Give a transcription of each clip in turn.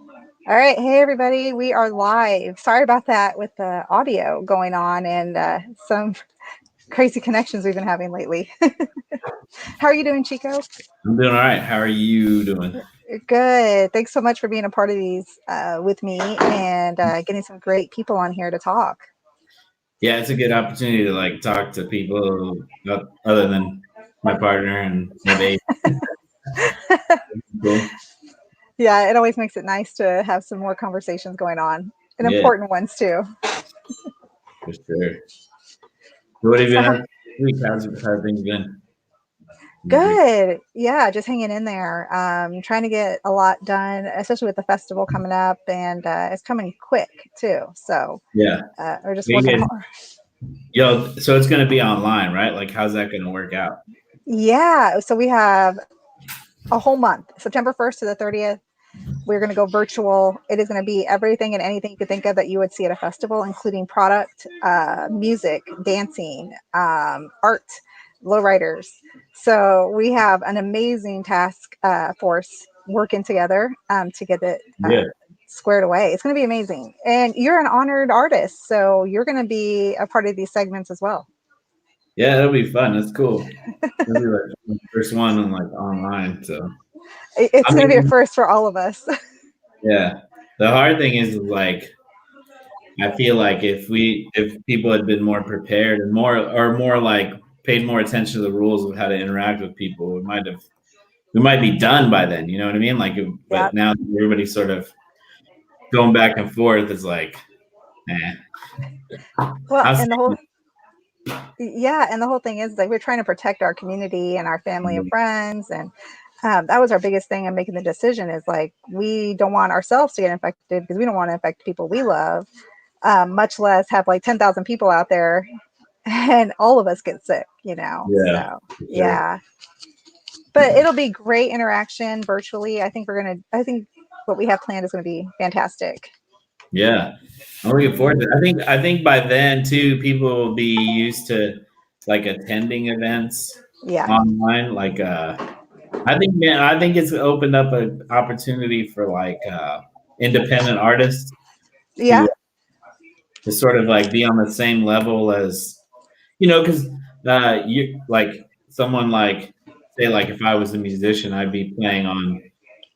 All right. Hey, everybody. We are live. Sorry about that with the audio going on and some crazy connections we've been having lately. How are you doing, Chico? I'm doing all right. How are you doing? Good. Thanks so much for being a part of these with me and getting some great people on here to talk. Yeah, it's a good opportunity to like talk to people other than my partner and maybe. Cool. Yeah, it always makes it nice to have some more conversations going on and Yeah, important ones too. for sure. What have you So, been up to this week? How things been? good. Yeah, just hanging in there. Trying to get a lot done, especially with the festival coming up, and it's coming quick too. So Yeah. we're just working Yeah. hard. So it's gonna be online, right? Like, how's that gonna work out? Yeah, so we have a whole month, September 1st to the 30th. We're going to go virtual. It is going to be everything and anything you could think of that you would see at a festival, including product, music, dancing, art, lowriders. So we have an amazing task force working together to get it Yeah. squared away. It's going to be amazing. And you're an honored artist, so you're going to be a part of these segments as well. Yeah, that'll be fun. That's cool. That'll be like the first one on like online. So It's I going to be a mean, first for all of us. yeah. The hard thing is like I feel like if people had been more prepared and more like paid more attention to the rules of how to interact with people, we might be done by then. You know what I mean? Like, Yeah. but now everybody's sort of going back and forth. It's like, Well, I've and the whole thing is like we're trying to protect our community and our family and friends, and that was our biggest thing in making the decision. Is like we don't want ourselves to get infected because we don't want to infect people we love, much less have like 10,000 people out there and all of us get sick. yeah, So for sure. yeah, but it'll be great interaction virtually. I think what we have planned is going to be fantastic. Yeah, I'm looking forward to it. I think by then too, people will be used to like attending events Yeah. online. Like, I think it's opened up an opportunity for like independent artists Yeah. to sort of like be on the same level as because you like someone like say like if I was a musician, I'd be playing on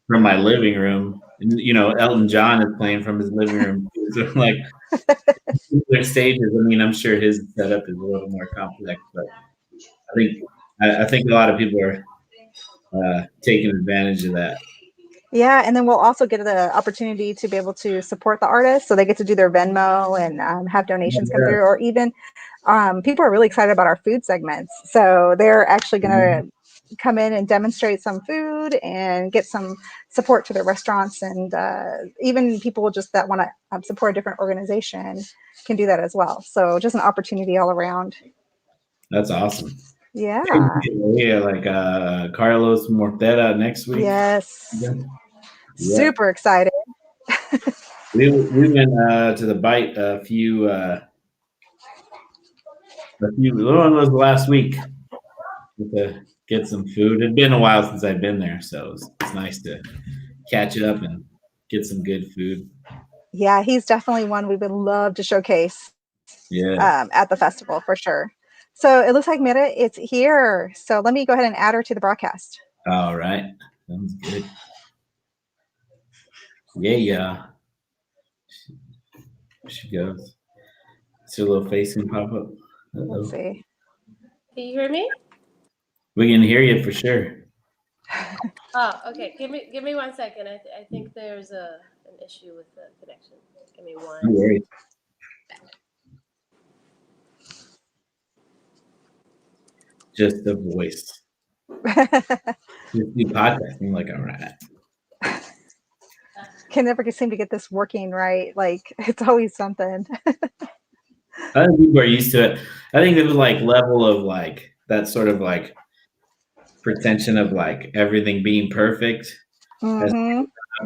from my living room, and Elton John is playing from his living room. So like their stages. I mean, I'm sure his setup is a little more complex, but I think I think a lot of people are taking advantage of that. Yeah, and then we'll also get the opportunity to be able to support the artists, so they get to do their Venmo and have donations come through, or even people are really excited about our food segments. So they're actually going to come in and demonstrate some food and get some support to their restaurants, and even people just that want to support a different organization can do that as well. So just an opportunity all around. That's awesome. Yeah. Yeah, like Carlos Mortera next week. Yes. Yeah. Super excited. We went to the bite a few was last week to get some food. It'd been a while since I'd been there, so it's nice to catch up and get some good food. Yeah, he's definitely one we would love to showcase at the festival for sure. So it looks like Mira is here. So let me go ahead and add her to the broadcast. All right. Sounds good. Yeah. She goes. See a little face can pop up. Let's see. Can you hear me? We can hear you for sure. Oh, okay. Give me 1 second. I think there's an issue with the connection. Give me one. No worries. Just the voice. Just do podcasting like a rat. Can never seem to get this working right. Like it's always something. I think people are used to it. I think there's like level of like that sort of like pretension of like everything being perfect out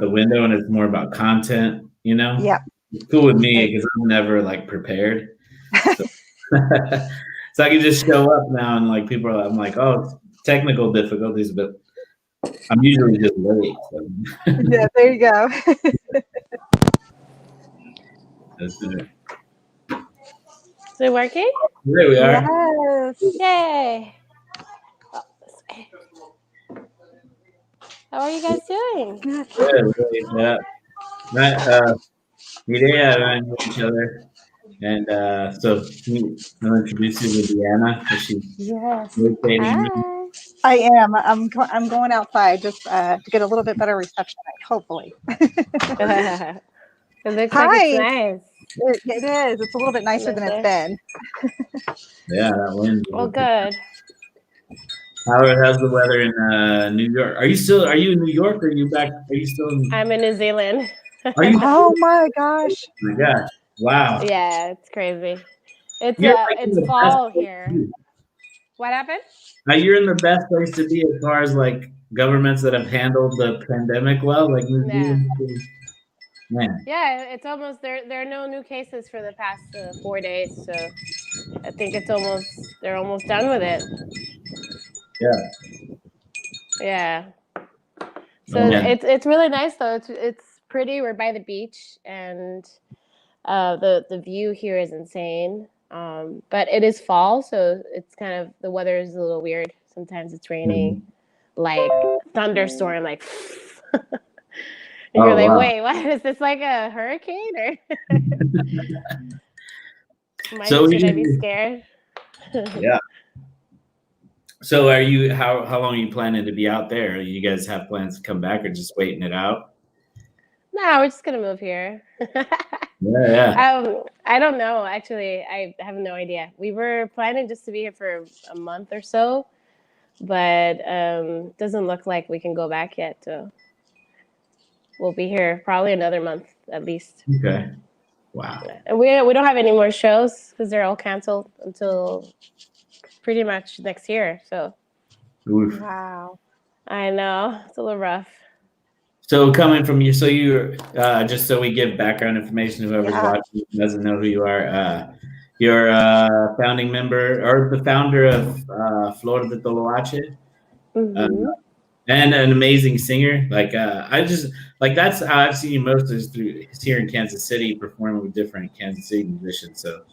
the window, and it's more about content. Yeah. It's cool with me because I'm never like prepared. So, so I can just show up now and like I'm like, oh, it's technical difficulties, but I'm usually just late. So. Yeah, there you go. That's it. Is it working? There we are. Yes. Yay! Oh, this way. How are you guys doing? Good. Yeah. Mireya and I know each other. And so I'll introduce you to Deanna. She's Yes. rotating. Hi. I am. I'm going outside just to get a little bit better reception, hopefully. It looks like Hi. it's nice. It is. It's a little bit nicer than it's been. Yeah, that wind. Well, good. How's the weather in New York? Are you in New York or are you back? Are you still in? I'm in New Zealand. Are you? Oh my gosh. Oh my gosh! Wow. Yeah, it's crazy. It's You're like in it's the fall best place here. to be. What happened? Now you're in the best place to be as far as like governments that have handled the pandemic well, like New Yeah. Zealand. Man. Yeah, it's almost there are no new cases for the past 4 days, so I think they're almost done with it. Yeah. Yeah. So Yeah. it's really nice though. It's pretty. We're by the beach, and the view here is insane. But it is fall, so it's kind of the weather is a little weird. Sometimes it's raining, like thunderstorm, like. And you're like, wow. wait, what is this? Like a hurricane, or should I be scared? Yeah. So are you? How long are you planning to be out there? You guys have plans to come back, or just waiting it out? No, we're just gonna move here. Yeah. I don't know. Actually, I have no idea. We were planning just to be here for a month or so, but doesn't look like we can go back yet. So we'll be here probably another month at least. Okay. Wow. And we don't have any more shows because they're all canceled until pretty much next year. So. Oof. Wow. I know, it's a little rough. So coming from you, so you're just so we give background information, whoever's watching doesn't know who you are. You're a founding member or the founder of Flor de Toloache, and an amazing singer. Like that's how I've seen you most is through here in Kansas City performing with different Kansas City musicians. So,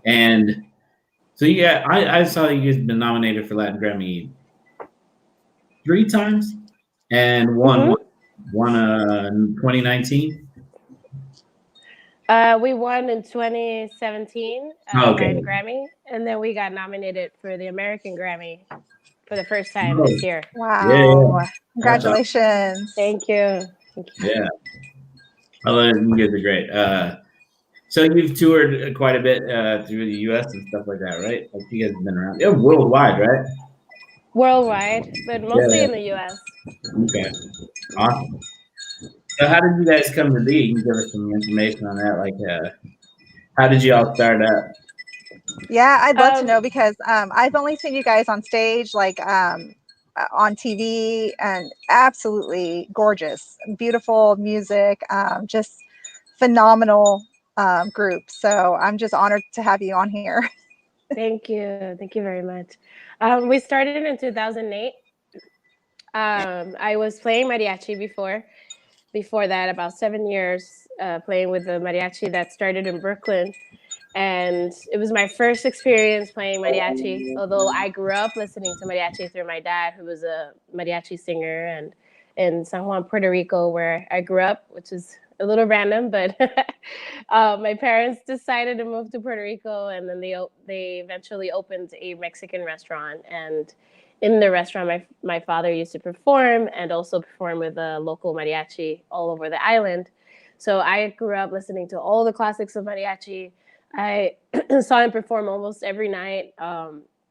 and so yeah, I saw that you've been nominated for Latin Grammy 3 times. And won in 2019. We won in 2017 Latin Grammy, and then we got nominated for the American Grammy for the first time this year. Wow! Yeah. Congratulations! Thank you. Yeah, I love it. You guys are great. So you've toured quite a bit through the U.S. and stuff like that, right? Like you guys have been around, worldwide, right? Worldwide, but mostly in the U.S. Okay, awesome. So how did you guys come to be? You can give us some information on that. Like, how did you all start up? Yeah, I'd love to know because I've only seen you guys on stage, like on TV, and absolutely gorgeous, beautiful music, just phenomenal group. So I'm just honored to have you on here. Thank you very much. We started in 2008. I was playing mariachi before that, about 7 years playing with the mariachi that started in Brooklyn. And it was my first experience playing mariachi, although I grew up listening to mariachi through my dad, who was a mariachi singer, and in San Juan, Puerto Rico, where I grew up, which is a little random, but my parents decided to move to Puerto Rico, and then they eventually opened a Mexican restaurant. And in the restaurant, my father used to perform and also perform with a local mariachi all over the island. So I grew up listening to all the classics of mariachi. I saw him perform almost every night,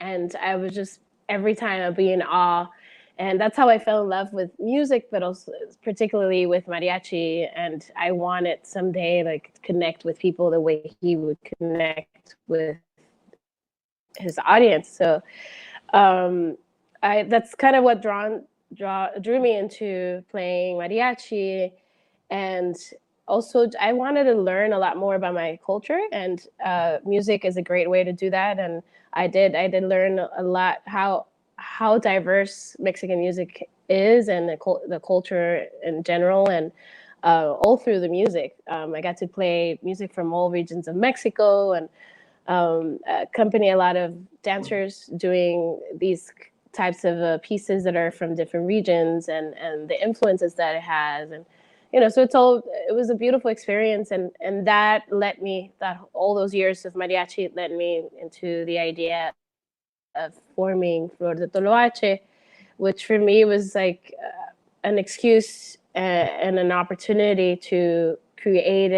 and I was just every time I'd be in awe. And that's how I fell in love with music, but also particularly with mariachi. And I wanted someday like connect with people the way he would connect with his audience. So that's kind of what drew me into playing mariachi. And also I wanted to learn a lot more about my culture, and music is a great way to do that. And I did learn a lot how diverse Mexican music is, and the culture in general. And all through the music. I got to play music from all regions of Mexico and accompany a lot of dancers doing these types of pieces that are from different regions and the influences that it has. And, so it was a beautiful experience. And that led me, that all those years of mariachi led me into the idea of forming Flor de Toloache, which for me was like an excuse and an opportunity to create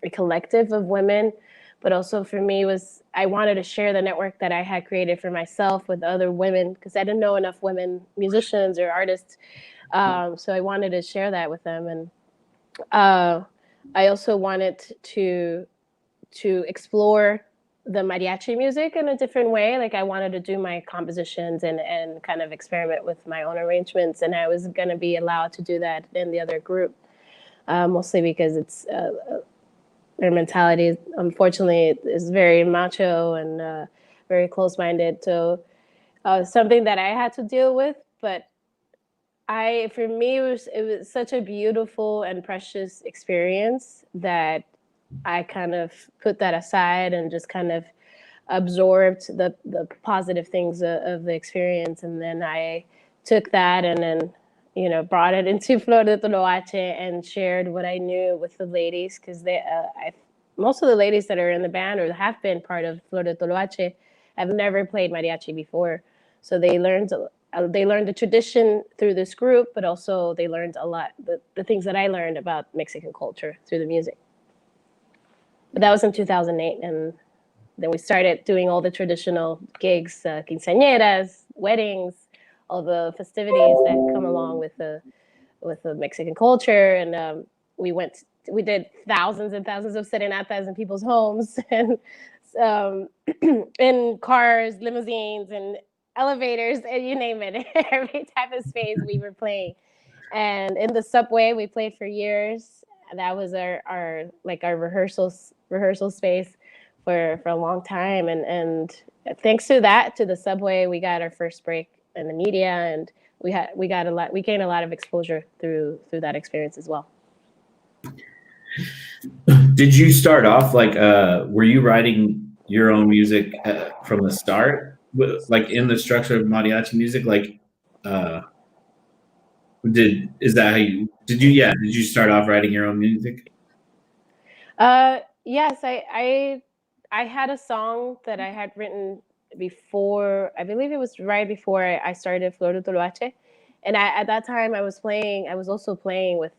a collective of women. But also for me I wanted to share the network that I had created for myself with other women, because I didn't know enough women musicians or artists. So I wanted to share that with them. And I also wanted to explore the mariachi music in a different way. Like I wanted to do my compositions and kind of experiment with my own arrangements. And I was going to be allowed to do that in the other group, mostly because it's their mentality, unfortunately, is very macho and very close-minded. So something that I had to deal with. But for me, it was such a beautiful and precious experience that I kind of put that aside and just kind of absorbed the positive things of the experience. And then I took that and then, brought it into Flor de Toloache and shared what I knew with the ladies, because most of the ladies that are in the band or have been part of Flor de Toloache have never played mariachi before. So they learned the tradition through this group, but also they learned a lot, the things that I learned about Mexican culture through the music. But that was in 2008, and then we started doing all the traditional gigs, quinceañeras, weddings, all the festivities that come along with the Mexican culture. And we did thousands and thousands of serenatas in people's homes, and in cars, limousines, and elevators, and you name it. Every type of space we were playing. And in the subway, we played for years. That was our rehearsal space for a long time. And thanks to that, to the subway, we got our first break in the media, and we gained a lot of exposure through that experience as well. Did you start off were you writing your own music from the start, like in the structure of mariachi music? Did you start off writing your own music? Yes, I had a song that I had written before. I believe it was right before I started Flor de Toloache, and at that time I was also playing with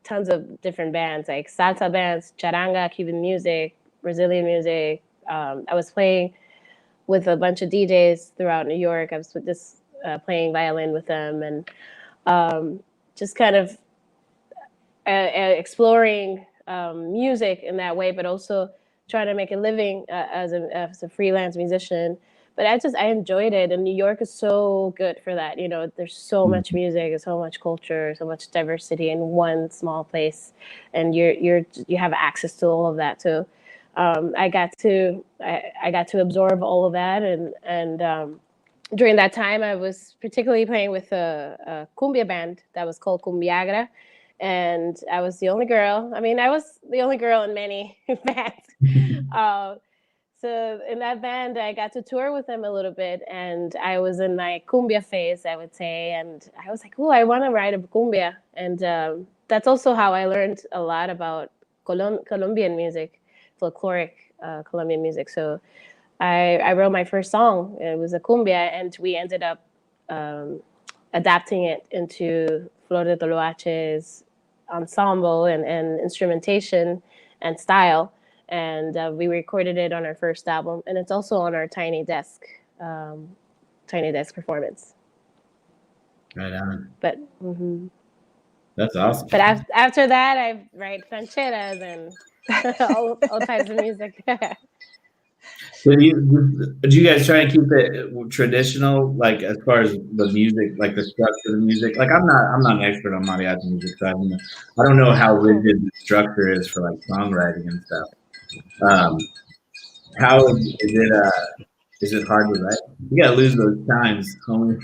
tons of different bands, like salsa bands, charanga, Cuban music, Brazilian music. I was playing with a bunch of DJs throughout New York. I was just playing violin with them, and just kind of exploring music in that way, but also trying to make a living as a freelance musician. But I enjoyed it, and New York is so good for that. There's so much music, and so much culture, so much diversity in one small place, and you have access to all of that. So I got to absorb all of that, and during that time, I was particularly playing with a cumbia band that was called Cumbiagra. And I was the only girl. I mean, I was the only girl in many bands. So in that band, I got to tour with them a little bit, and I was in my cumbia phase, I would say. And I was like, "Oh, I want to write a cumbia." And that's also how I learned a lot about Colombian music, folkloric Colombian music. So I wrote my first song. It was a cumbia, and we ended up adapting it into Flor de Toloache's ensemble and instrumentation and style. And we recorded it on our first album, and it's also on our Tiny Desk performance. Right on. But that's awesome. But after that, I write rancheras and all types of music. So do you guys try and keep it traditional, like as far as the music, like the structure of the music? Like I'm not an expert on mariachi music, so I don't know how rigid the structure is for like songwriting and stuff. How is it hard to write? You gotta lose those times, homie.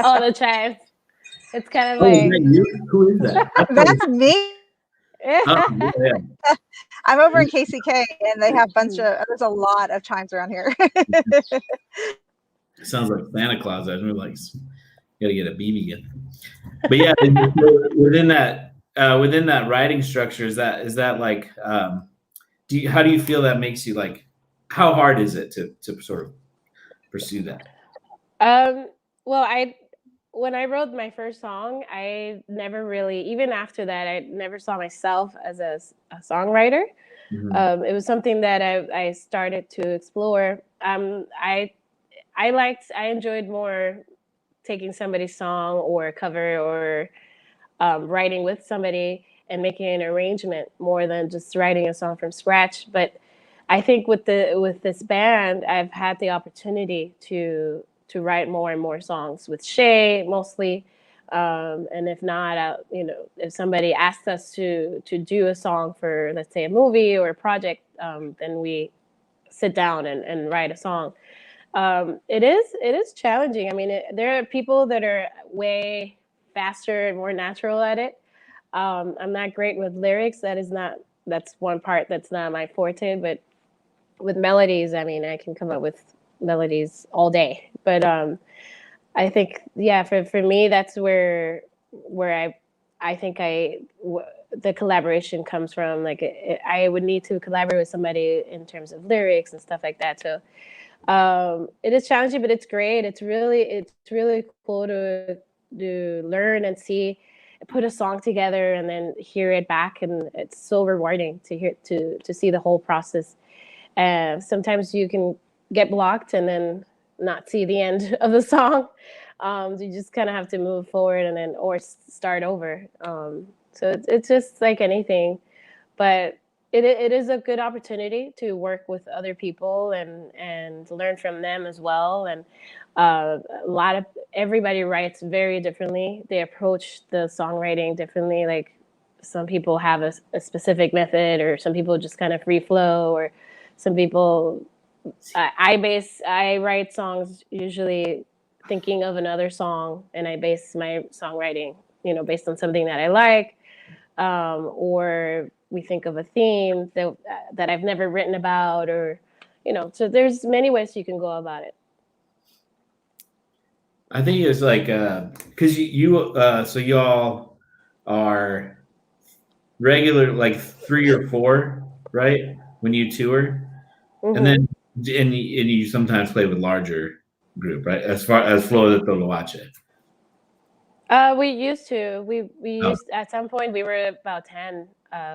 All the time. It's kind of Oh, is like that you? Who is that? I thought it That's was, me. oh, yeah. I'm over in KCK, and they have there's a lot of chimes around here. Sounds like Santa Claus. I was like, gotta get a BB gun. But yeah, within that writing structure, is that like how do you feel that makes you like? How hard is it to sort of pursue that? Well, when I wrote my first song, I never really, even after that, I never saw myself as a songwriter. Mm-hmm. It was something that I started to explore. I enjoyed more taking somebody's song or a cover or writing with somebody and making an arrangement more than just writing a song from scratch. But I think with this band, I've had the opportunity to write more and more songs with Shae mostly. And if not, if somebody asked us to do a song for, let's say, a movie or a project, then we sit down and write a song. It is challenging. I mean, there are people that are way faster and more natural at it. I'm not great with lyrics. That's one part that's not my forte. But with melodies, I mean, I can come up with melodies all day. But I think, yeah, for me, that's where I think the collaboration comes from. Like I would need to collaborate with somebody in terms of lyrics and stuff like that. So it is challenging, but it's great. It's really cool to learn and see, put a song together, and then hear it back, and it's so rewarding to see the whole process. Sometimes you can get blocked and then not see the end of the song. You just kind of have to move forward and then or start over. So it's just like anything, but it is a good opportunity to work with other people and learn from them as well. And a lot of everybody writes very differently. They approach the songwriting differently. Like some people have a specific method, or some people just kind of free flow, or some people. I write songs usually thinking of another song, and I base my songwriting, based on something that I like, or we think of a theme that I've never written about, or so there's many ways you can go about it. I think it's like because so y'all are regular like 3 or 4, right? When you tour, and then and you sometimes play with larger group, right? As far as Flor de Toloache. We used to. We Oh. used at some point we were about 10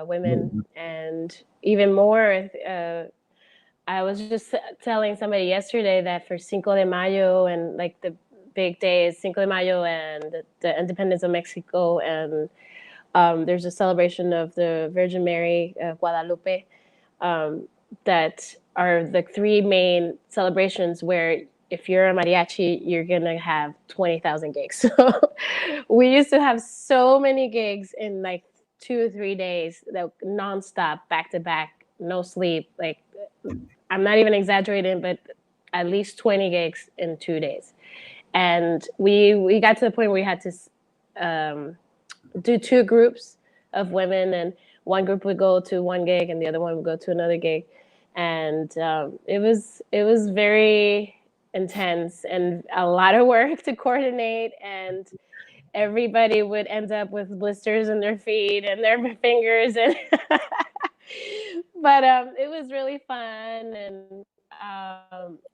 women, and even more. I was just telling somebody yesterday that for Cinco de Mayo and like the big days, Cinco de Mayo and the independence of Mexico, and there's a celebration of the Virgin Mary Guadalupe, that are the 3 main celebrations where if you're a mariachi, you're gonna have 20,000 gigs. So we used to have so many gigs in like 2 or 3 days, that nonstop, back to back, no sleep. Like I'm not even exaggerating, but at least 20 gigs in 2 days. And we got to the point where we had to do 2 groups of women, and one group would go to one gig and the other one would go to another gig. And it was very intense and a lot of work to coordinate, and everybody would end up with blisters in their feet and their fingers, and but it was really fun. And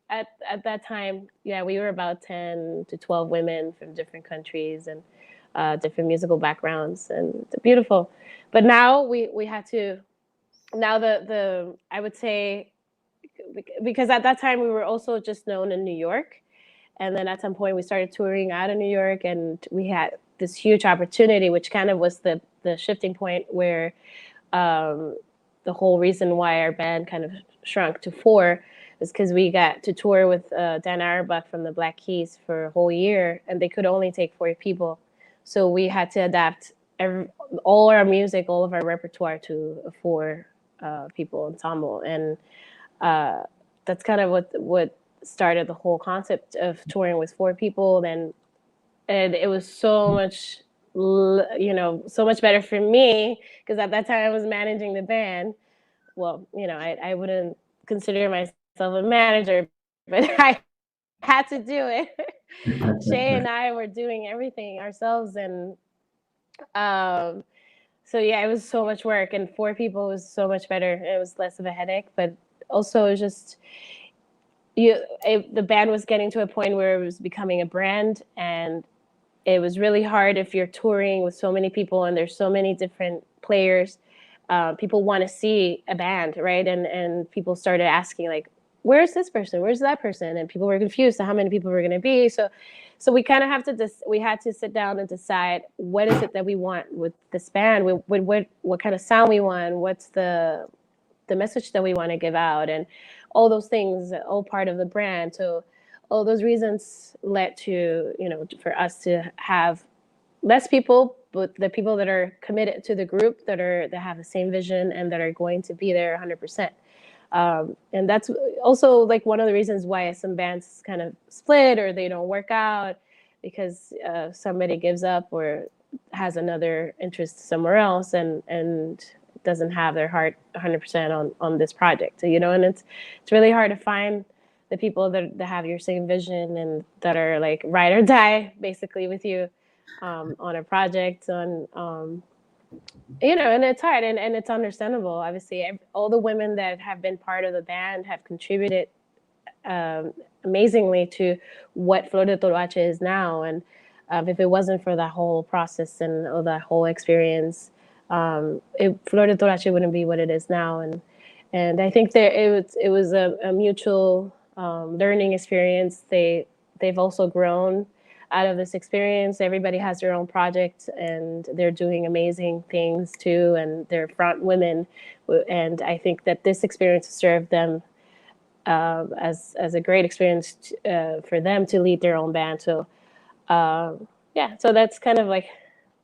at that time, yeah, we were about 10 to 12 women from different countries and different musical backgrounds, and it's beautiful. But now we had to, now the I would say, because at that time we were also just known in New York, and then at some point we started touring out of New York, and we had this huge opportunity, which kind of was the shifting point where the whole reason why our band kind of shrunk to 4 is because we got to tour with Dan Auerbach from the Black Keys for a whole year, and they could only take 4 people. So we had to adapt all our music, all of our repertoire to a 4 people ensemble. And that's kind of what started the whole concept of touring with 4 people. Then and it was so much, so much better for me, because at that time I was managing the band. Well, I wouldn't consider myself a manager, but I had to do it. Shae and I were doing everything ourselves, and so yeah, it was so much work, and 4 people was so much better. It was less of a headache, but also it was just the band was getting to a point where it was becoming a brand, and it was really hard if you're touring with so many people and there's so many different players. People want to see a band, right? And people started asking, like, where's this person? Where's that person? And people were confused to how many people were going to be. So we kind of we had to sit down and decide, what is it that we want with this band? What kind of sound we want? What's the message that we want to give out? And all those things, all part of the brand. So all those reasons led to, for us to have less people, but the people that are committed to the group, that have the same vision and that are going to be there 100%. And that's also like one of the reasons why some bands kind of split or they don't work out, because somebody gives up or has another interest somewhere else and doesn't have their heart 100% on this project. So, and it's really hard to find the people that have your same vision and that are like ride or die basically with you on a project, and it's hard, and it's understandable. Obviously, all the women that have been part of the band have contributed amazingly to what Flor de Toloache is now. And if it wasn't for that whole process and that whole experience, Flor de Toloache wouldn't be what it is now. And I think it was a mutual learning experience. They've also grown out of this experience. Everybody has their own project, and they're doing amazing things too, and they're front women. And I think that this experience served them as a great experience for them to lead their own band. So so that's kind of like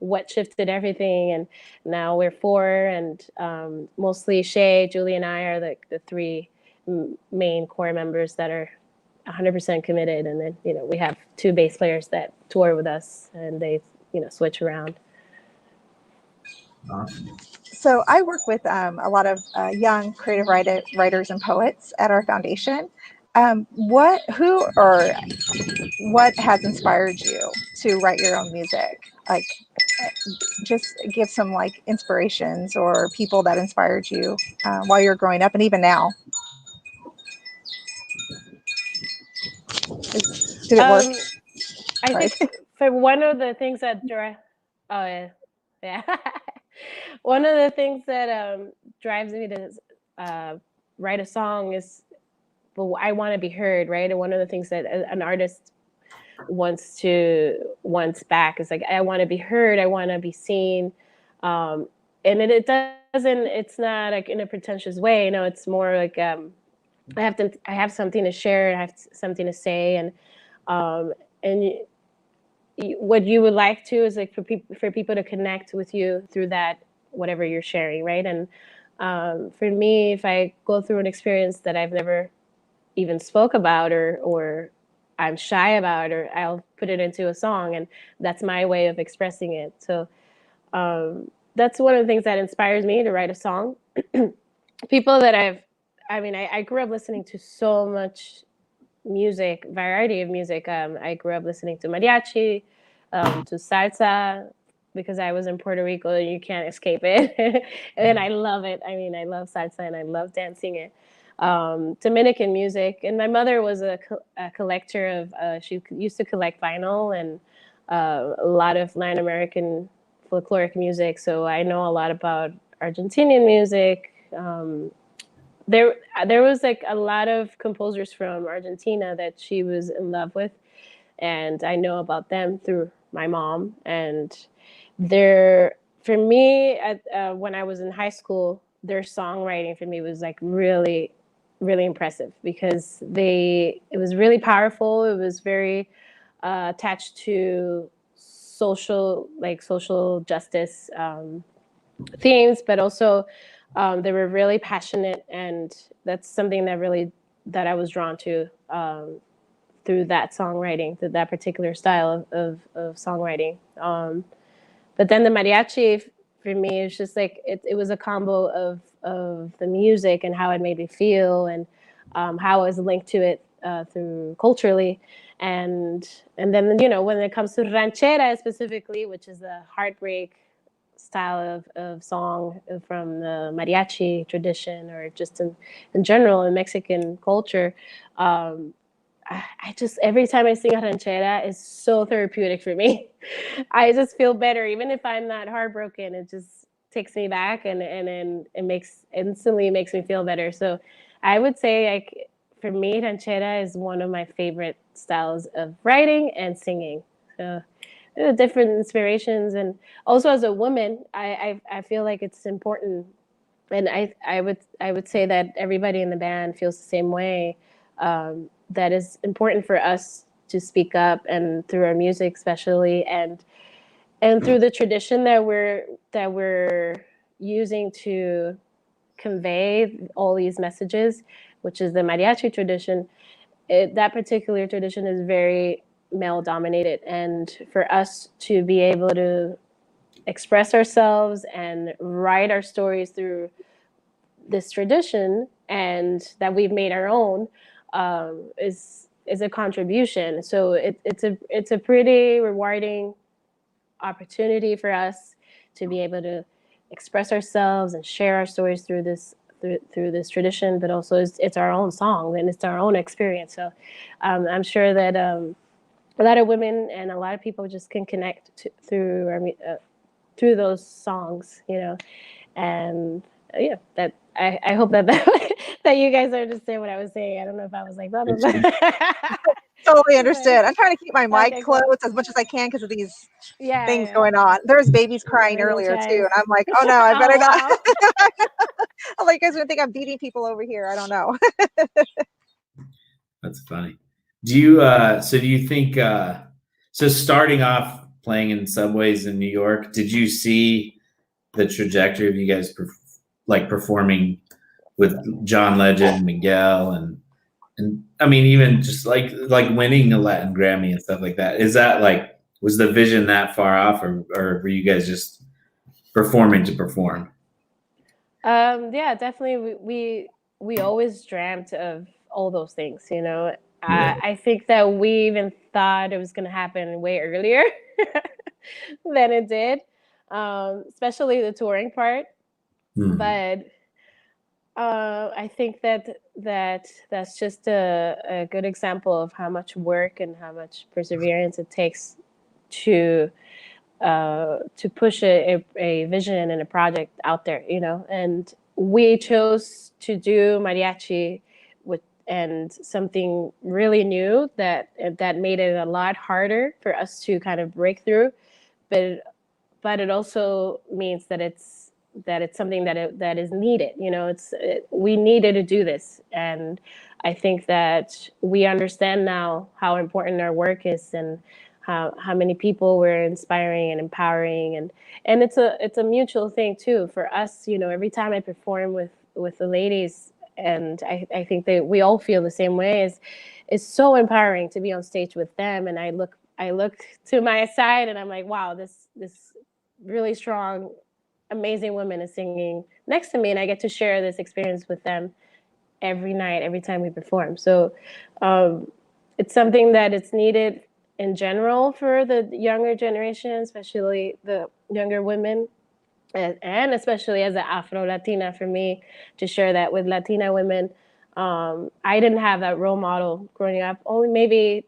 what shifted everything. And now we're 4, and mostly Shae, Julie, and I are the 3 main core members that are 100% committed. And then, we have 2 bass players that tour with us, and they, switch around. Awesome. So I work with a lot of young creative writers and poets at our foundation. What has inspired you to write your own music? Like, just give some like inspirations or people that inspired you while you're growing up and even now. Did it work? I think for one of the things that one of the things that drives me to write a song is, I want to be heard, right? And one of the things that an artist wants back is like, I want to be heard, I want to be seen, and it's not like in a pretentious way. It's more like I have something to share, I have something to say, and what you would like to is like for people to connect with you through that, whatever you're sharing, right? And for me, if I go through an experience that I've never even spoke about or I'm shy about, or I'll put it into a song, and that's my way of expressing it. So that's one of the things that inspires me to write a song. People that I grew up listening to so much music, variety of music. I grew up listening to mariachi, to salsa, because I was in Puerto Rico and you can't escape it. And I love it. I love salsa and I love dancing it. Dominican music. And my mother was a collector of, she used to collect vinyl and a lot of Latin American folkloric music. So I know a lot about Argentinian music. There was like a lot of composers from Argentina that she was in love with, and I know about them through my mom. And for me, when I was in high school, their songwriting for me was like really, really impressive, because it was really powerful. It was very attached to social justice themes, but also they were really passionate, and that's something that I was drawn to through that songwriting, through that particular style of songwriting. But then the mariachi for me is just like it was a combo of the music and how it made me feel, and how I was linked to it through culturally, and then when it comes to ranchera specifically, which is a heartbreak style of song from the mariachi tradition, or just in general in Mexican culture. I just, every time I sing a ranchera, it's so therapeutic for me. I just feel better, even if I'm not heartbroken. It just takes me back, and it instantly makes me feel better. So I would say, like, for me, ranchera is one of my favorite styles of writing and singing. So different inspirations, and also as a woman, I feel like it's important, and I would say that everybody in the band feels the same way. That is important for us to speak up, and through our music especially, and through the tradition that we're using to convey all these messages, which is the mariachi tradition. That particular tradition is very male dominated, and for us to be able to express ourselves and write our stories through this tradition, and that we've made our own, is a contribution. So it's a pretty rewarding opportunity for us to be able to express ourselves and share our stories through this tradition, but also it's our own song and it's our own experience. So I'm sure that a lot of women and a lot of people just can connect through those songs, and that I hope that that you guys understand what I was saying. I don't know if I was like blah blah blah. Totally understood. I'm trying to keep my mic Okay, closed cool. as much as I can because of these Yeah, things going on. There was babies crying earlier too, and I'm like, oh no, I better not. I'm like, you guys are gonna think I'm beating people over here. I don't know. That's funny. Do you think so starting off playing in subways in New York, did you see the trajectory of you guys performing with John Legend, Miguel, and I mean even just like winning a Latin Grammy and stuff like that? Is that like, was the vision that far off, or were you guys just performing to perform? Yeah, definitely. We always dreamt of all those things, Yeah. I think that we even thought it was going to happen way earlier than it did, especially the touring part. But I think that's just a good example of how much work and how much perseverance it takes to push a vision and a project out there, and we chose to do mariachi and something really new that made it a lot harder for us to kind of break through, but it also means that it's something that is needed. We needed to do this, and I think that we understand now how important our work is, and how many people we're inspiring and empowering, and it's a mutual thing too for us. Every time I perform with the ladies, and I think that we all feel the same way, is so empowering to be on stage with them, and I look to my side and I'm like, wow, this really strong, amazing woman is singing next to me, and I get to share this experience with them every night, every time we perform. So it's something that it's needed in general for the younger generation, especially the younger women, and especially as an Afro-Latina, for me to share that with Latina women. I didn't have that role model growing up, only maybe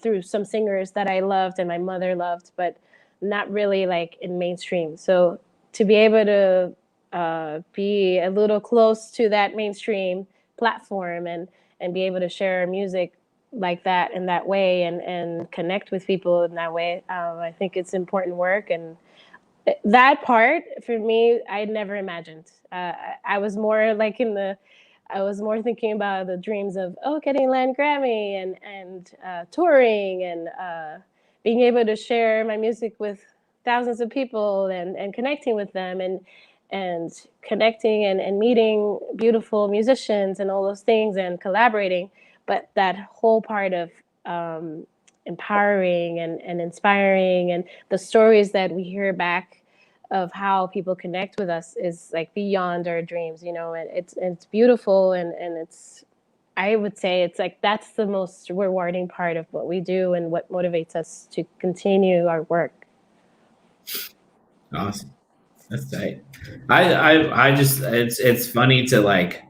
through some singers that I loved and my mother loved, but not really like in mainstream. So to be able to be a little close to that mainstream platform, and be able to share music like that in that way, and connect with people in that way, I think it's important work. And that part for me, I never imagined. I was more like I was more thinking about the dreams of getting land Grammy, and touring, and being able to share my music with thousands of people, and connecting with them, and connecting and meeting beautiful musicians and all those things, and collaborating. But that whole part of empowering and inspiring, and the stories that we hear back of how people connect with us is like beyond our dreams, you know, and it's beautiful, and it's, I would say it's like that's the most rewarding part of what we do and what motivates us to continue our work. Awesome. That's tight. I just it's funny to like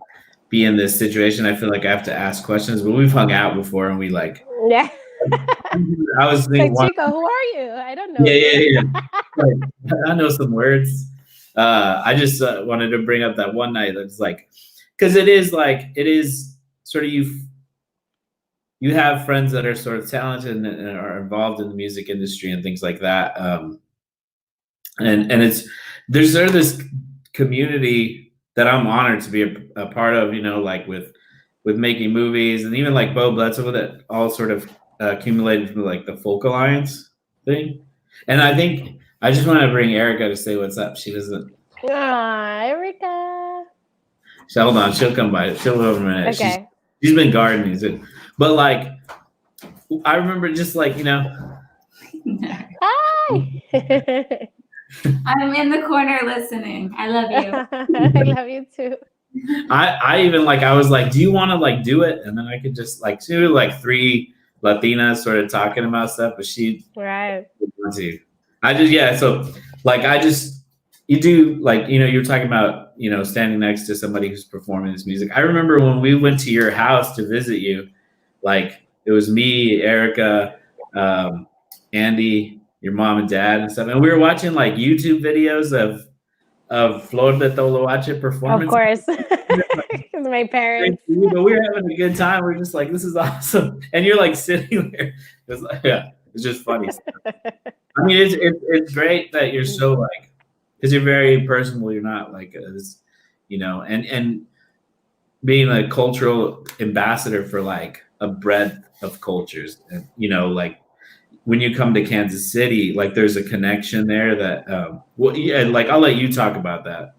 be in this situation. I feel like I have to ask questions, but we've hung out before and we like Yeah. I was thinking Like, Chico, who are you? I don't know. yeah. Like, I know some words. I just wanted to bring up that one night that's like, because it is sort of you have friends that are sort of talented and are involved in the music industry and things like that. And there's sort of this community that I'm honored to be a part of, you know, like with making movies, and even like Bo Bledsoe, that all sort of accumulated from like the Folk Alliance thing. And I think I just want to bring Erica to say what's up. She doesn't. Erica. So hold on, she'll come by. She'll over a minute. Okay. She's been gardening too. But like, I remember just like, you know. Hi. I'm in the corner listening. I love you. I love you too. I even like, I was like, do you want to like do it? And then I could just like do like 3 Latinas sort of talking about stuff, but she right. I just, yeah. So like, you do like, you know, you're talking about, you know, standing next to somebody who's performing this music. I remember when we went to your house to visit you, like it was me, Erica, Andy, your mom and dad and stuff. And we were watching like YouTube videos of Flor de Toloache performance. Of course. Because my parents. But we were having a good time. We're just like, this is awesome. And you're like sitting there. It was like, yeah, it's just funny stuff. I mean, it's great that you're so like, because you're very personal. You're not like this, you know, and being a cultural ambassador for like a breadth of cultures, and you know, like when you come to Kansas City, like there's a connection there that, well, yeah, like I'll let you talk about that.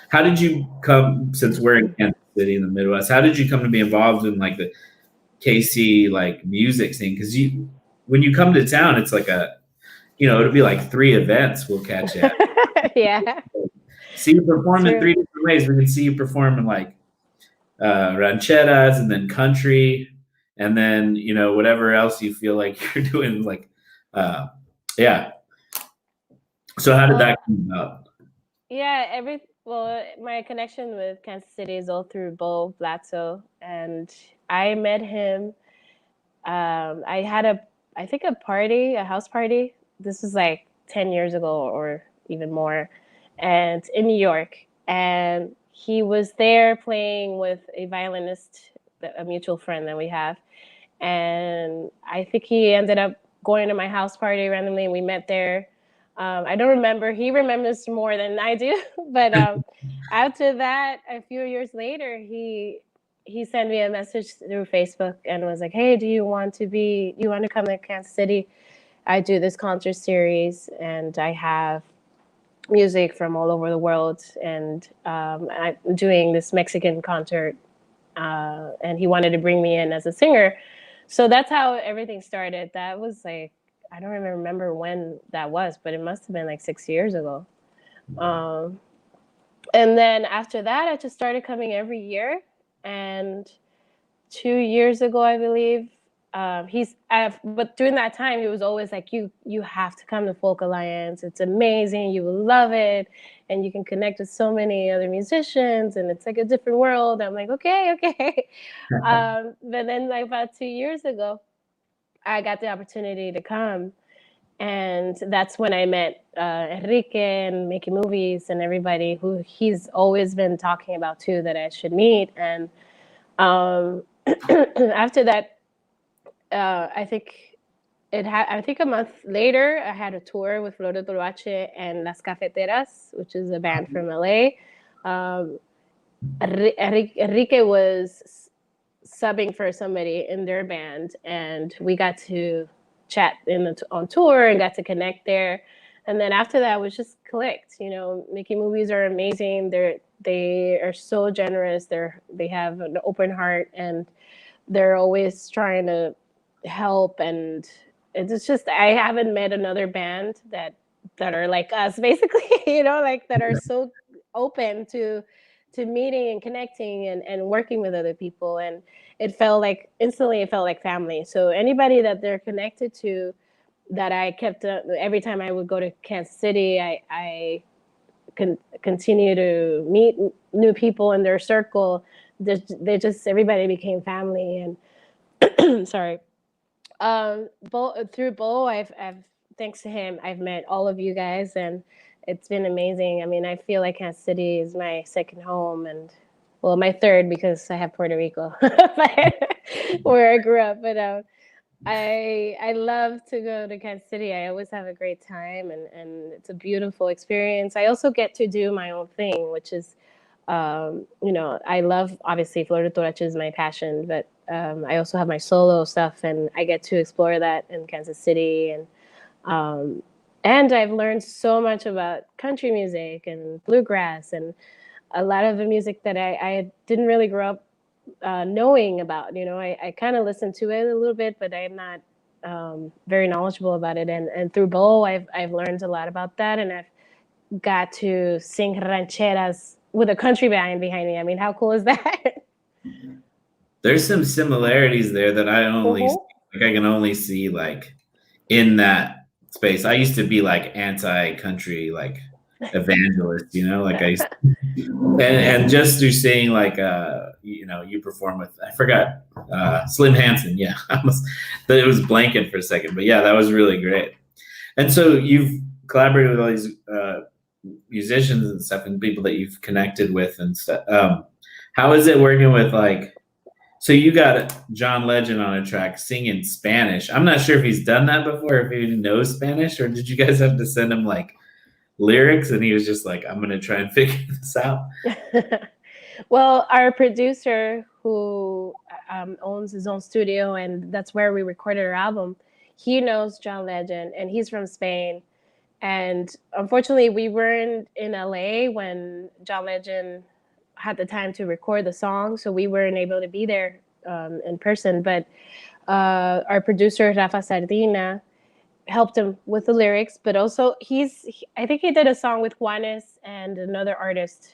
How did you come, since we're in Kansas City in the Midwest, how did you come to be involved in like the KC like music scene? Because when you come to town, it's like you know, it'll be like 3 events we'll catch you at. Yeah. See you perform in 3 different ways. We can see you perform in like rancheras, and then country, and then, you know, whatever else you feel like you're doing, like, yeah. So how did that come about? Yeah, my connection with Kansas City is all through Bo Bledsoe, and I met him. I had a house party. This was like 10 years ago or even more, and in New York, and he was there playing with a violinist, a mutual friend that we have. And I think he ended up going to my house party randomly, and we met there. I don't remember. He remembers more than I do. But after that, a few years later, he sent me a message through Facebook and was like, "Hey, do you want to come to Kansas City? I do this concert series, and I have music from all over the world, and I'm doing this Mexican concert." And he wanted to bring me in as a singer. So that's how everything started. That was like, I don't even remember when that was, but it must have been like 6 years ago. And then after that, I just started coming every year. And 2 years ago, I believe, but during that time, he was always like, you have to come to Folk Alliance. It's amazing. You will love it. And you can connect with so many other musicians, and it's like a different world. I'm like, okay. But then like about 2 years ago, I got the opportunity to come. And that's when I met Enrique and Making Movies and everybody who he's always been talking about too, that I should meet. And after that, I think a month later, I had a tour with Flor de Toloache and Las Cafeteras, which is a band from LA. Enrique was subbing for somebody in their band, and we got to chat on tour and got to connect there. And then after that, was just clicked. You know, Making Movies are amazing. They are so generous. They have an open heart, and they're always trying to help, and it's just I haven't met another band that are like us, basically, like that are so open to meeting and connecting and working with other people, and it felt like instantly it felt like family. So anybody that they're connected to, that I kept every time I would go to Kansas City, I continue to meet new people in their circle. They just everybody became family, and sorry. Through Bo, I've thanks to him, I've met all of you guys, and it's been amazing. I mean, I feel like Kansas City is my second home, and well, my third because I have Puerto Rico, where I grew up. But I love to go to Kansas City. I always have a great time, and it's a beautiful experience. I also get to do my own thing, which is, I love, obviously, Flor de Toloache is my passion, but I also have my solo stuff, and I get to explore that in Kansas City, and I've learned so much about country music and bluegrass and a lot of the music that I didn't really grow up knowing about. I kind of listened to it a little bit, but I'm not very knowledgeable about it. And through Bo, I've learned a lot about that, and I've got to sing rancheras with a country band behind me. I mean, how cool is that? There's some similarities there that I can only see like in that space. I used to be like anti-country, like evangelist, like I used to, and just through seeing like you perform with, I forgot, Slim Hansen. Yeah, but it was blanking for a second, but yeah, that was really great. And so you've collaborated with all these musicians and stuff, and people that you've connected with and stuff. How is it working with so you got John Legend on a track singing Spanish? I'm not sure if he's done that before, if he knows Spanish, or did you guys have to send him like lyrics and he was just like, I'm going to try and figure this out? Well, our producer, who owns his own studio, and that's where we recorded our album, he knows John Legend, and he's from Spain. And unfortunately, we weren't in LA when John Legend had the time to record the song, so we weren't able to be there in person. But our producer, Rafa Sardina, helped him with the lyrics, but also I think he did a song with Juanes and another artist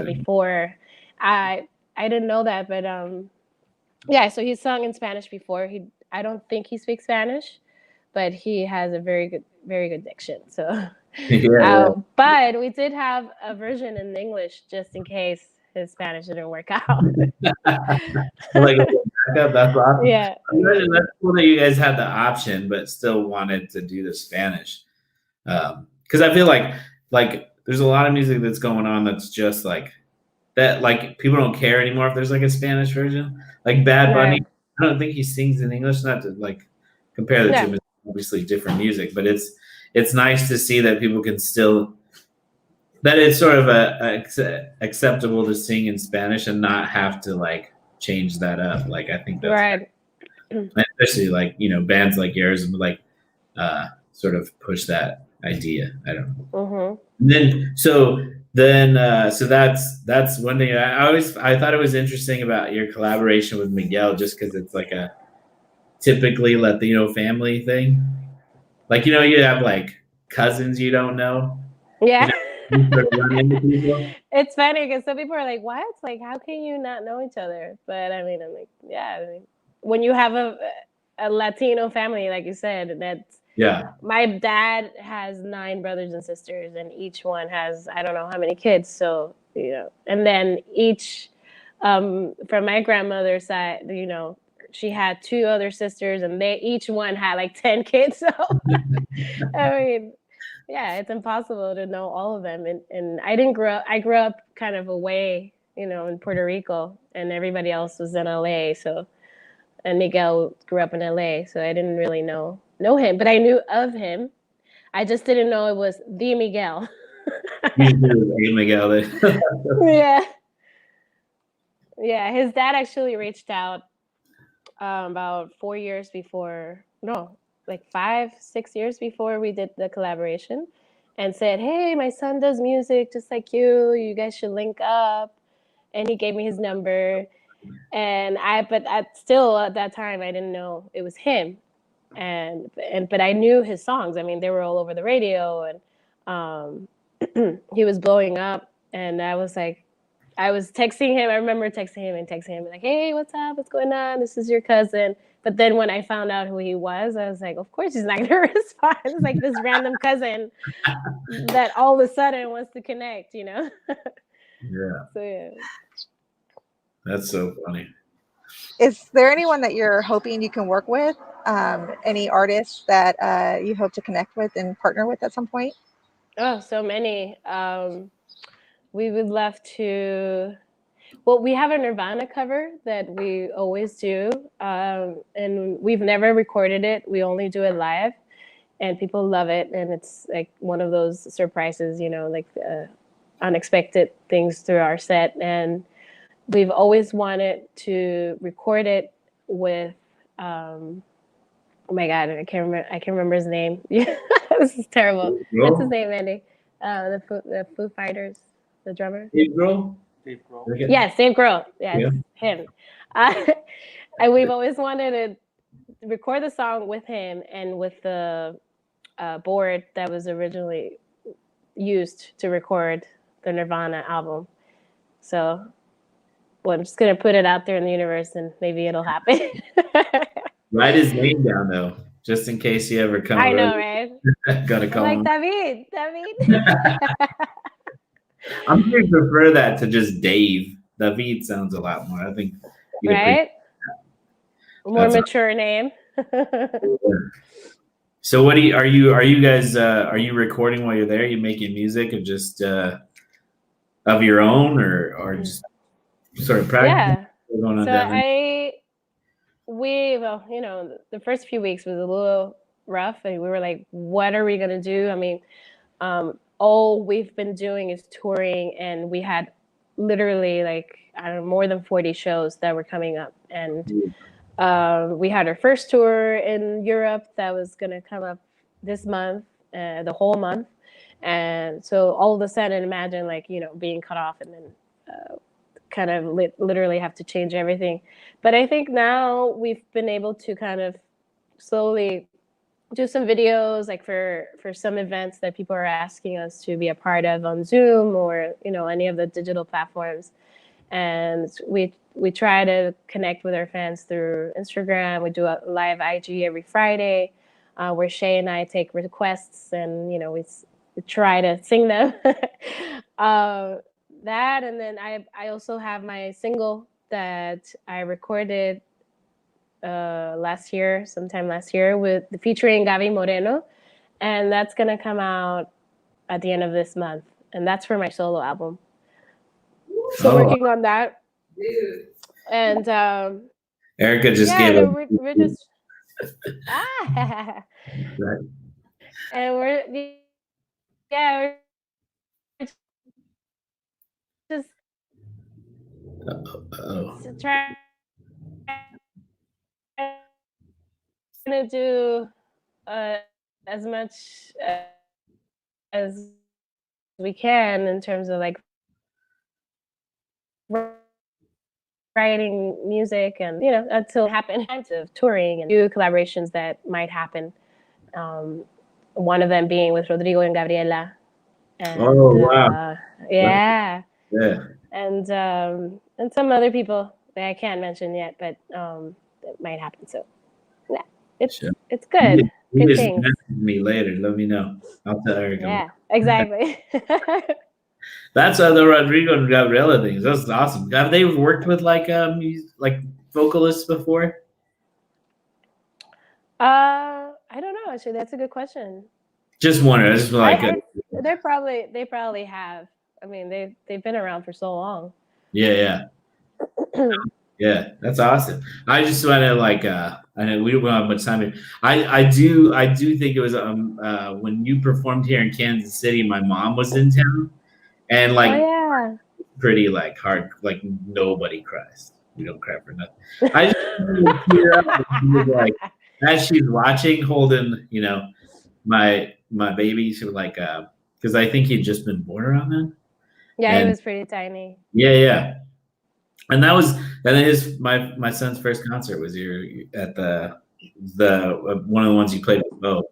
before. I didn't know that, but yeah, so he's sung in Spanish before. I don't think he speaks Spanish, but he has a very good diction. So, but we did have a version in English just in case his Spanish didn't work out. That's awesome. Yeah, that's cool that you guys had the option, but still wanted to do the Spanish. Because I feel like there's a lot of music that's going on that's just like that. Like people don't care anymore if there's like a Spanish version. Like Bad Bunny, I don't think he sings in English. Not to like compare the two, obviously different music, but it's nice to see that people can still, that it's sort of acceptable to sing in Spanish and not have to like change that up. Like I think that's right. Especially like bands like yours and like sort of push that idea. I don't know. Mm-hmm. And then so that's one thing. I thought it was interesting about your collaboration with Miguel, just because it's like a typically Latino family thing. Like you have like cousins you don't know. Yeah. Run into people. It's funny because some people are like, what? Like, how can you not know each other? But I mean, I'm like, yeah. I mean, when you have a Latino family, like you said, that's my dad has 9 brothers and sisters, and each one has I don't know how many kids. So and then each from my grandmother's side, she had 2 other sisters, and each one had like 10 kids. So I mean, yeah, it's impossible to know all of them. And I didn't grow up. I grew up kind of away, in Puerto Rico, and everybody else was in LA. So, and Miguel grew up in LA, so I didn't really know him, but I knew of him. I just didn't know it was the Miguel. You knew Miguel. Yeah. Yeah, his dad actually reached out about 4 years before, no, like 5, 6 years before we did the collaboration, and said, hey, my son does music just like you guys should link up. And he gave me his number, But still at that time I didn't know it was him, but I knew his songs. I mean, they were all over the radio, and he was blowing up, and I was texting him. I remember texting him like, "Hey, what's up? What's going on? This is your cousin." But then when I found out who he was, I was like, "Of course he's not gonna respond." It's like this random cousin that all of a sudden wants to connect, you know? Yeah. So yeah. That's so funny. Is there anyone that you're hoping you can work with? Any artists that you hope to connect with and partner with at some point? Oh, so many. We would love to. Well, we have a Nirvana cover that we always do, and we've never recorded it. We only do it live, and people love it. And it's like one of those surprises, you know, like unexpected things through our set. And we've always wanted to record it with. Oh my God, I can't remember his name. This is terrible. What's his name, Andy? The Foo Fighters, the drummer. Dave Grohl? Yes, Dave Grohl. Yes, him. And we've always wanted to record the song with him and with the board that was originally used to record the Nirvana album. So, well, I'm just gonna put it out there in the universe, and maybe it'll happen. Write his name down though, just in case he ever comes. I know, right? Gotta call him. David. I'm going to prefer that to just Dave. David sounds a lot more. I think. Right? More mature name. So what are you guys are you recording while you're there? Are you making music of just of your own or just sort of practice? Yeah. Going on so well, you know, the first few weeks was a little rough, and we were like, what are we gonna do? I mean, all we've been doing is touring, and we had literally like, I don't know, more than 40 shows that were coming up. And we had our first tour in Europe that was going to come up this month, the whole month. And so all of a sudden, imagine like, you know, being cut off and then kind of literally have to change everything. But I think now we've been able to kind of slowly do some videos, like for some events that people are asking us to be a part of on Zoom or, you know, any of the digital platforms. And we try to connect with our fans through Instagram. We do a live IG every Friday where Shae and I take requests, and, you know, we try to sing them. That, and then I also have my single that I recorded sometime last year with featuring Gaby Moreno, and that's gonna come out at the end of this month, and that's for my solo album. So working on that. And Erica just gave it. We're just Right. and we're just trying to do as much as we can in terms of like writing music, and, you know, until it happen kinds of touring and new collaborations that might happen. One of them being with Rodrigo and Gabriela. And, wow. Yeah. Yeah. And some other people that I can't mention yet, but that might happen. So yeah, it's good. You good just things. message me later. Let me know. I'll tell Erica. Yeah, exactly. That's the Rodrigo and Gabriela things. That's awesome. Have they worked with like vocalists before? I don't know. Actually, that's a good question. Just wondering. Just like they probably have. I mean, they've been around for so long. Yeah. Yeah, that's awesome. I just want to I know we don't have much time here. I do think it was when you performed here in Kansas City, my mom was in town, and pretty like hard, like nobody cries. We don't cry for nothing. I just tear up like as she's watching, holding, you know, my baby. She was like, because I think he'd just been born around then. Yeah, he was pretty tiny. Yeah. And my son's first concert was at the one of the ones you played with Bo.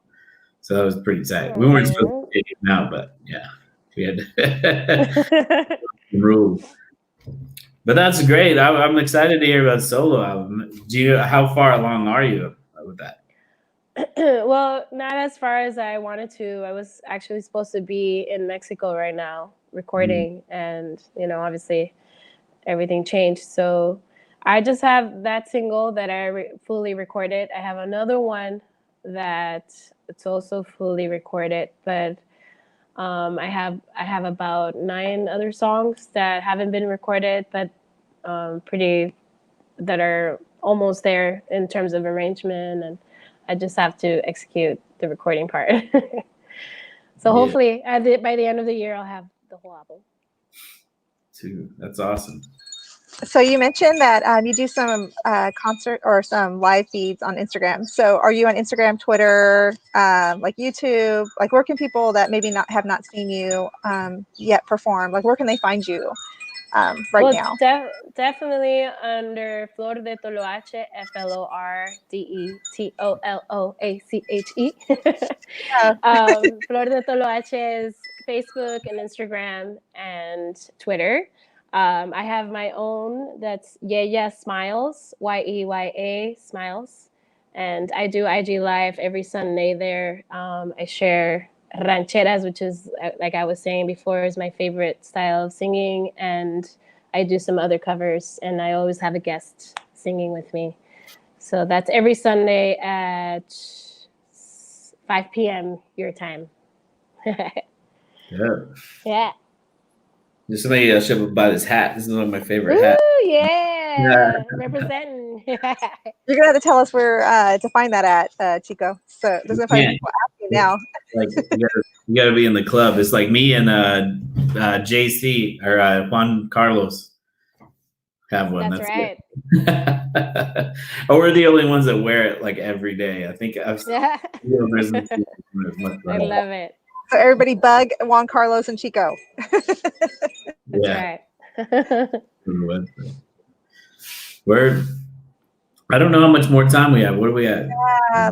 So that was pretty tight. We weren't supposed to take him out, but yeah, we had rules. But that's great. I'm excited to hear about solo album. How far along are you with that? Well, not as far as I wanted to. I was actually supposed to be in Mexico right now recording, and obviously everything changed. So I just have that single that I fully recorded. I have another one that it's also fully recorded, but I have about 9 other songs that haven't been recorded, but that are almost there in terms of arrangement, and I just have to execute the recording part. So hopefully by the end of the year, I'll have the whole album. That's awesome. So you mentioned that you do some concert or some live feeds on Instagram. So are you on Instagram, Twitter, like YouTube? Like where can people that maybe have not seen you yet perform? Like where can they find you now? Definitely under Flor de Toloache, FLORDETOLOACHE. Flor de Toloache is Facebook and Instagram and Twitter. I have my own, that's Yeya Smiles, YEYA Smiles. And I do IG Live every Sunday there. I share rancheras, which is, like I was saying before, is my favorite style of singing. And I do some other covers, and I always have a guest singing with me. So that's every Sunday at 5 p.m. your time. Yeah. Just somebody should buy this hat. This is one of my favorite hats. Yeah. Representing. You're gonna have to tell us where to find that at, Chico. So there's no point people asking now. Like you gotta be in the club. It's like me and JC or Juan Carlos have one. That's right. Or we're the only ones that wear it like every day. I think I've seen I love it. So everybody bug Juan Carlos and Chico. That's right. I don't know how much more time we have. What are we at?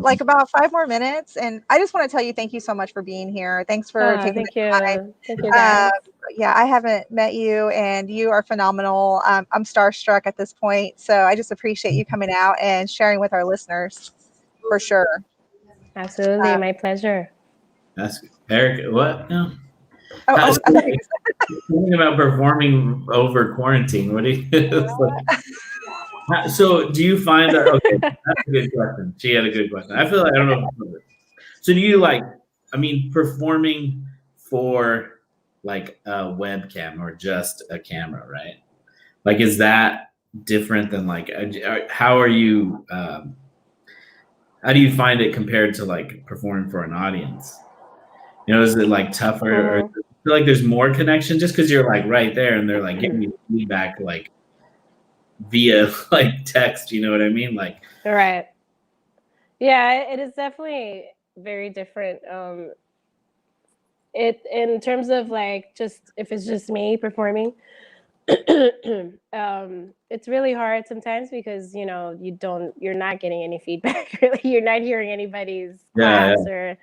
Like about 5 more minutes. And I just want to tell you, thank you so much for being here. Thanks for taking the time. Thank you, guys. I haven't met you, and you are phenomenal. I'm starstruck at this point. So I just appreciate you coming out and sharing with our listeners, for sure. Absolutely. My pleasure. That's Eric. What? No. Thinking about performing over quarantine. What do you? So, do you find that? Okay, that's a good question. She had a good question. I feel like I don't know. So, do you performing for like a webcam or just a camera, right? Like, is that different than how are you? How do you find it compared to like performing for an audience? Is it like tougher, or do you feel like there's more connection just because you're like right there and they're like giving you feedback like via like text? You know what I mean? Like, right. Yeah, it is definitely very different. It in terms of like just if it's just me performing, it's really hard sometimes because you're not getting any feedback. Really, you're not hearing anybody's class or.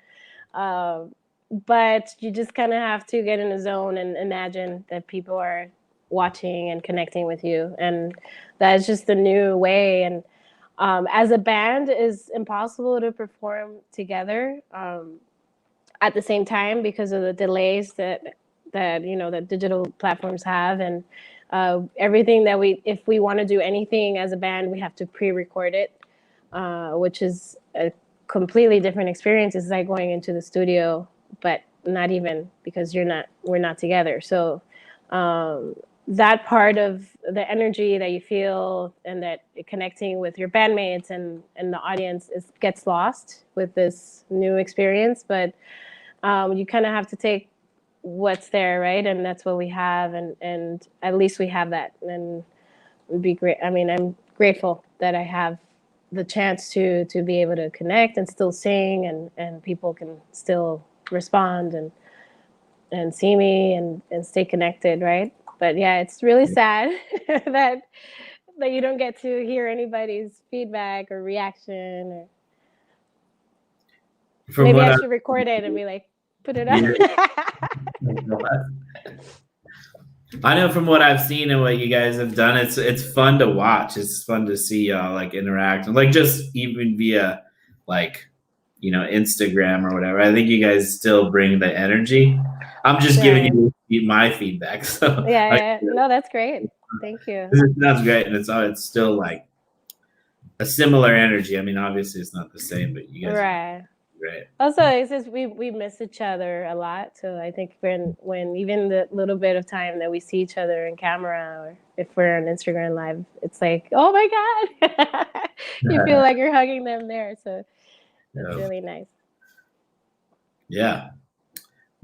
But you just kind of have to get in the zone and imagine that people are watching and connecting with you. And that's just the new way. And as a band, it's impossible to perform together at the same time because of the delays that digital platforms have. And everything that if we want to do anything as a band, we have to pre-record it, which is a completely different experience. It's like going into the studio, but not even because we're not together. So that part of the energy that you feel and that connecting with your bandmates and the audience gets lost with this new experience. But you kind of have to take what's there, right? And that's what we have, and at least we have that, and it'd be great. I mean, I'm grateful that I have the chance to be able to connect and still sing, and people can still respond and see me and stay connected, right? But yeah, it's really sad that you don't get to hear anybody's feedback or reaction. Or maybe I should record it and be like, put it up. I know from what I've seen and what you guys have done, it's fun to watch. It's fun to see y'all like interact, like just even via like, you know, Instagram or whatever. I think you guys still bring the energy. I'm just giving you my feedback. So yeah. No, that's great. Thank you. It sounds great, and it's still like a similar energy. I mean, obviously it's not the same, but you guys are great. Also, it's just we miss each other a lot. So I think when even the little bit of time that we see each other in camera, or if we're on Instagram Live, it's like, oh my God, you feel like you're hugging them there. So it's really nice. Yeah.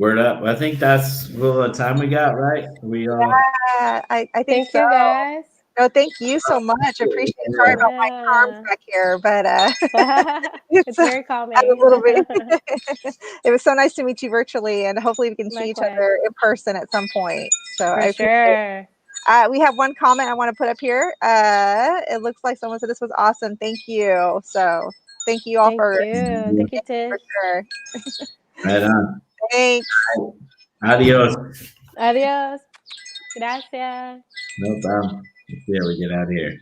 Word up. I think that's the time we got, right? We all. Yeah, I think thank so. You guys. No, thank you so much. I appreciate it. Sorry about my arms back here, but it's very calming. A little bit. It was so nice to meet you virtually, and hopefully we can see each other in person at some point. So For sure. We have one comment I want to put up here. It looks like someone said this was awesome. Thank you. So thank you all Thank you, Tish. For sure. Right on. Thanks. Adios. Adios. Gracias. No problem. Let's see how we get out of here.